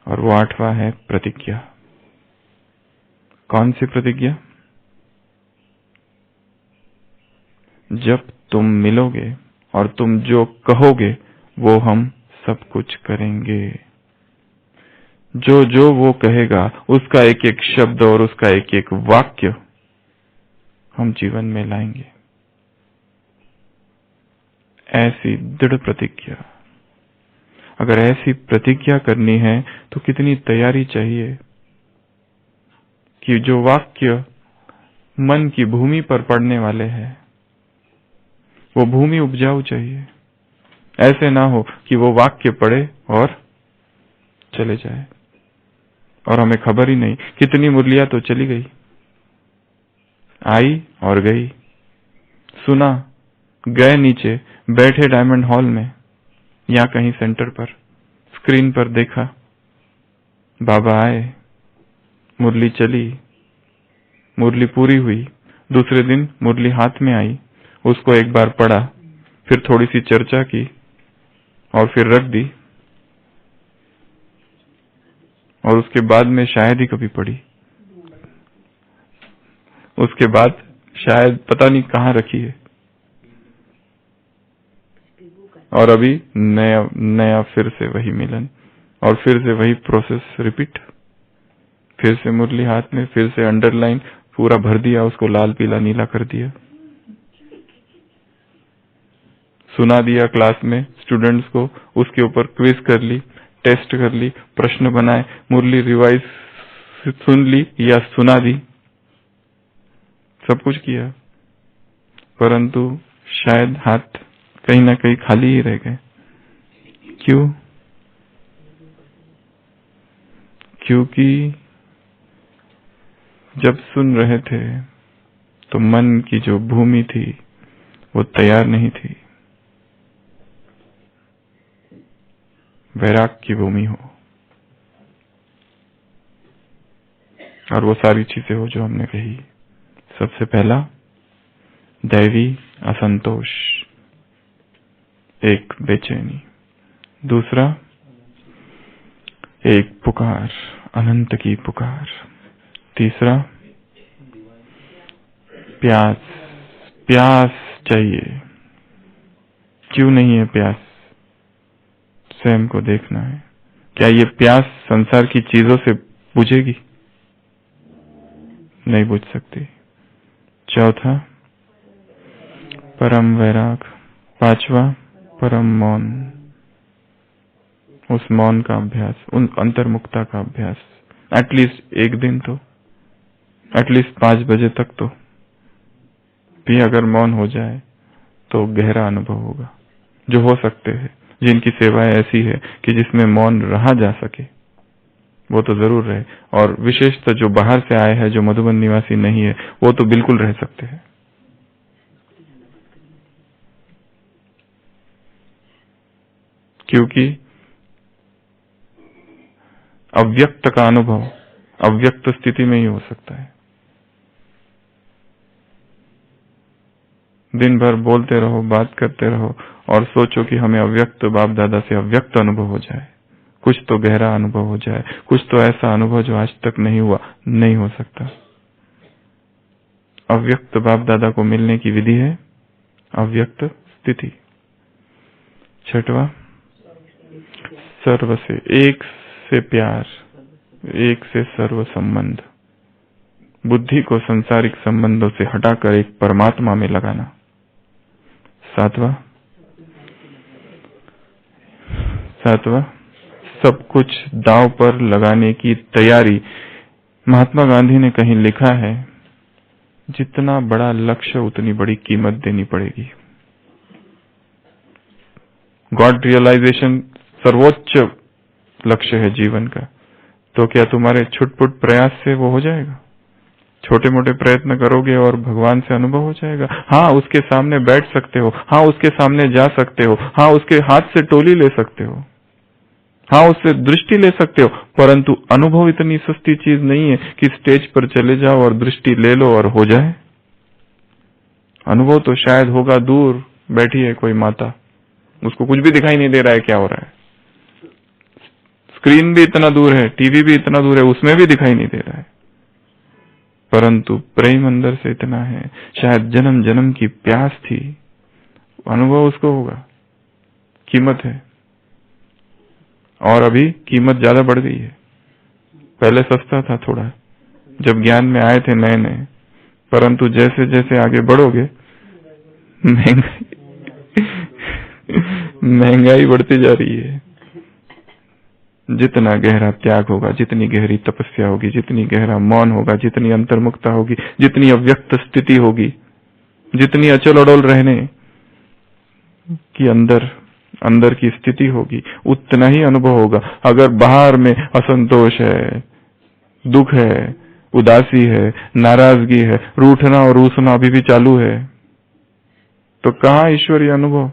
S1: और वो 8वां है प्रतिज्ञा। कौन सी प्रतिज्ञा? जब तुम मिलोगे और तुम जो कहोगे वो हम सब कुछ करेंगे। जो जो वो कहेगा उसका एक एक शब्द और उसका एक एक वाक्य हम जीवन में लाएंगे। ऐसी दृढ़ प्रतिज्ञा। अगर ऐसी प्रतिज्ञा करनी है तो कितनी तैयारी चाहिए, कि जो वाक्य मन की भूमि पर पड़ने वाले हैं वो भूमि उपजाऊ चाहिए। ऐसे ना हो कि वो वाक्य पड़े और चले जाए और हमें खबर ही नहीं। कितनी मुरलियां तो चली गई, आई और गई। सुना, गए नीचे, बैठे डायमंड हॉल में या कहीं सेंटर पर, स्क्रीन पर देखा, बाबा आए, मुरली चली, मुरली पूरी हुई। दूसरे दिन मुरली हाथ में आई, उसको एक बार पढ़ा, फिर थोड़ी सी चर्चा की और फिर रख दी, और उसके बाद में शायद ही कभी पढ़ी। उसके बाद शायद पता नहीं कहाँ रखी है। और अभी नया नया फिर से वही मिलन और फिर से वही प्रोसेस रिपीट। फिर से मुरली हाथ में, फिर से अंडरलाइन पूरा भर दिया, उसको लाल पीला नीला कर दिया, सुना दिया क्लास में स्टूडेंट्स को, उसके ऊपर क्विज कर ली, टेस्ट कर ली, प्रश्न बनाए, मुरली रिवाइज सुन ली या सुना दी, सब कुछ किया, परंतु शायद हाथ कहीं ना कहीं खाली ही रह गए। क्यों? क्योंकि जब सुन रहे थे तो मन की जो भूमि थी वो तैयार नहीं थी। वैराग की भूमि हो और वो सारी चीजें हो जो हमने कही। सबसे पहला दैवी असंतोष, एक बेचैनी। दूसरा एक पुकार, अनंत की पुकार। तीसरा प्यास, प्यास चाहिए। क्यों नहीं है प्यास? स्वयं को देखना है। क्या ये प्यास संसार की चीजों से बुझेगी? नहीं बुझ सकती। चौथा परम वैराग। पांचवा परम मौन, उस मौन का अभ्यास, उन अंतर्मुखता का अभ्यास। एटलीस्ट एक दिन तो, एटलीस्ट 5 बजे तक तो भी अगर मौन हो जाए तो गहरा अनुभव होगा। जो हो सकते हैं, जिनकी सेवाएं ऐसी है कि जिसमें मौन रहा जा सके, वो तो जरूर रहे। और विशेषतः जो बाहर से आए हैं, जो मधुबन निवासी नहीं है, वो तो बिल्कुल रह सकते हैं। क्योंकि अव्यक्त का अनुभव अव्यक्त स्थिति में ही हो सकता है। दिन भर बोलते रहो, बात करते रहो और सोचो कि हमें अव्यक्त बाप दादा से अव्यक्त अनुभव हो जाए, कुछ तो गहरा अनुभव हो जाए, कुछ तो ऐसा अनुभव जो आज तक नहीं हुआ। नहीं हो सकता। अव्यक्त बाप दादा को मिलने की विधि है अव्यक्त स्थिति। छठवां सर्व से, एक से प्यार, एक से सर्व संबंध। बुद्धि को संसारिक संबंधों से हटाकर एक परमात्मा में लगाना। सातवां सब कुछ दांव पर लगाने की तैयारी। महात्मा गांधी ने कहीं लिखा है, जितना बड़ा लक्ष्य उतनी बड़ी कीमत देनी पड़ेगी। गॉड रियलाइजेशन सर्वोच्च लक्ष्य है जीवन का, तो क्या तुम्हारे छुटपुट प्रयास से वो हो जाएगा? छोटे मोटे प्रयत्न करोगे और भगवान से अनुभव हो जाएगा? हाँ, उसके सामने बैठ सकते हो, हाँ उसके सामने जा सकते हो, हाँ उसके हाथ से टोली ले सकते हो, हाँ उससे दृष्टि ले सकते हो, परंतु अनुभव इतनी सस्ती चीज नहीं है कि स्टेज पर चले जाओ और दृष्टि ले लो और हो जाए। अनुभव तो शायद होगा, दूर बैठी है कोई माता, उसको कुछ भी दिखाई नहीं दे रहा है क्या हो रहा है, स्क्रीन भी इतना दूर है, टीवी भी इतना दूर है, उसमें भी दिखाई नहीं दे रहा है, परंतु प्रेम अंदर से इतना है, शायद जन्म जन्म की प्यास थी, अनुभव उसको होगा। कीमत है, और अभी कीमत ज्यादा बढ़ गई है। पहले सस्ता था थोड़ा, जब ज्ञान में आए थे नए नए, परंतु जैसे जैसे आगे बढ़ोगे महंगाई बढ़ती जा रही है। जितना गहरा त्याग होगा, जितनी गहरी तपस्या होगी, जितनी गहरा मौन होगा, जितनी अंतर्मुखता होगी, जितनी अव्यक्त स्थिति होगी, जितनी अचल अडोल रहने की अंदर की स्थिति होगी, उतना ही अनुभव होगा। अगर बाहर में असंतोष है, दुख है, उदासी है, नाराजगी है, रूठना और रूसना अभी भी चालू है, तो कहाँ ईश्वरीय अनुभव?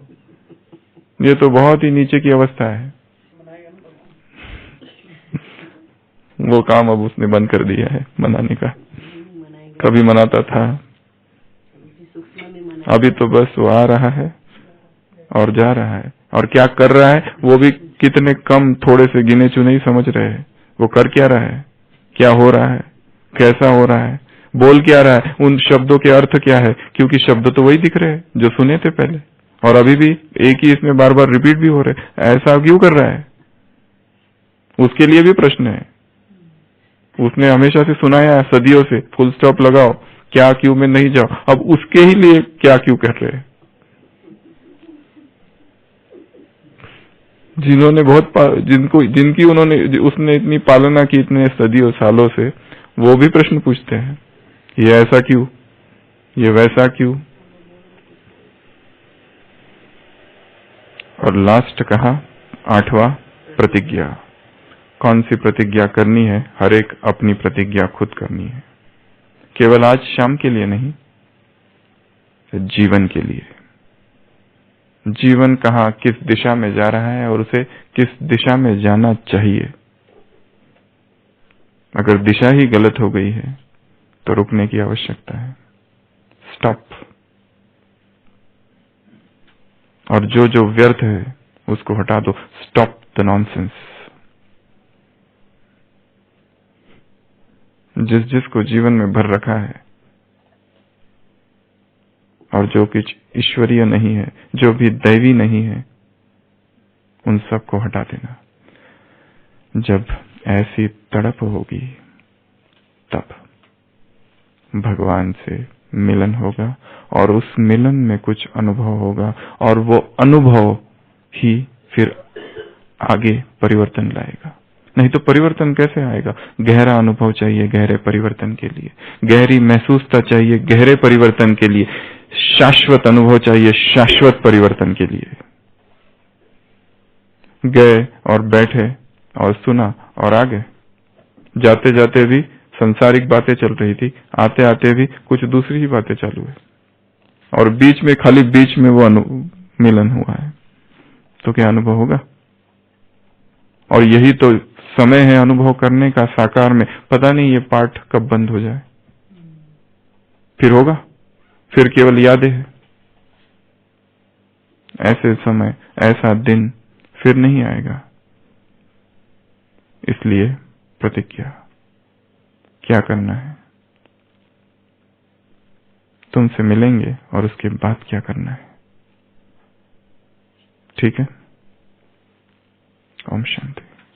S1: ये तो बहुत ही नीचे की अवस्था है। वो काम अब उसने बंद कर दिया है मनाने का। कभी मनाता था, अभी तो बस वो आ रहा है और जा रहा है, और क्या कर रहा है वो भी कितने कम थोड़े से गिने चुने ही समझ रहे हैं। वो कर क्या रहा है, क्या हो रहा है, कैसा हो रहा है, बोल क्या रहा है, उन शब्दों के अर्थ क्या है, क्योंकि शब्द तो वही दिख रहे हैं जो सुने थे पहले, और अभी भी एक ही इसमें बार बार रिपीट भी हो रहे। ऐसा क्यों कर रहा है? उसके लिए भी प्रश्न है। उसने हमेशा से सुनाया है, सदियों से, फुल स्टॉप लगाओ, क्या क्यों में नहीं जाओ। अब उसके ही लिए क्या क्यों कर रहे हैं? जिन्होंने जिनकी उसने इतनी पालना की इतने सदियों सालों से, वो भी प्रश्न पूछते हैं, ये ऐसा क्यों, ये वैसा क्यों। और लास्ट कहा, 8वां प्रतिज्ञा। कौन सी प्रतिज्ञा करनी है? हर एक अपनी प्रतिज्ञा खुद करनी है, केवल आज शाम के लिए नहीं, जीवन के लिए। जीवन कहाँ किस दिशा में जा रहा है और उसे किस दिशा में जाना चाहिए। अगर दिशा ही गलत हो गई है तो रुकने की आवश्यकता है। स्टॉप। और जो जो व्यर्थ है उसको हटा दो। Stop the nonsense. जिसको जीवन में भर रखा है और जो कुछ ईश्वरीय नहीं है, जो भी दैवी नहीं है, उन सबको हटा देना। जब ऐसी तड़प होगी तब भगवान से मिलन होगा, और उस मिलन में कुछ अनुभव होगा, और वो अनुभव ही फिर आगे परिवर्तन लाएगा। नहीं तो परिवर्तन कैसे आएगा? गहरा अनुभव चाहिए गहरे परिवर्तन के लिए, गहरी महसूसता चाहिए गहरे परिवर्तन के लिए, शाश्वत अनुभव चाहिए शाश्वत परिवर्तन के लिए। गए और बैठे और सुना और आ गए। जाते जाते भी संसारिक बातें चल रही थी, आते आते भी कुछ दूसरी ही बातें चालू है, और बीच में खाली बीच में वो मिलन हुआ है, तो क्या अनुभव होगा? और यही तो समय है अनुभव करने का साकार में। पता नहीं ये पाठ कब बंद हो जाए, फिर होगा, फिर केवल यादें है। ऐसे समय, ऐसा दिन फिर नहीं आएगा। इसलिए प्रतिज्ञा, क्या करना है? तुमसे मिलेंगे और उसके बाद क्या करना है, ठीक है? ओम शांति।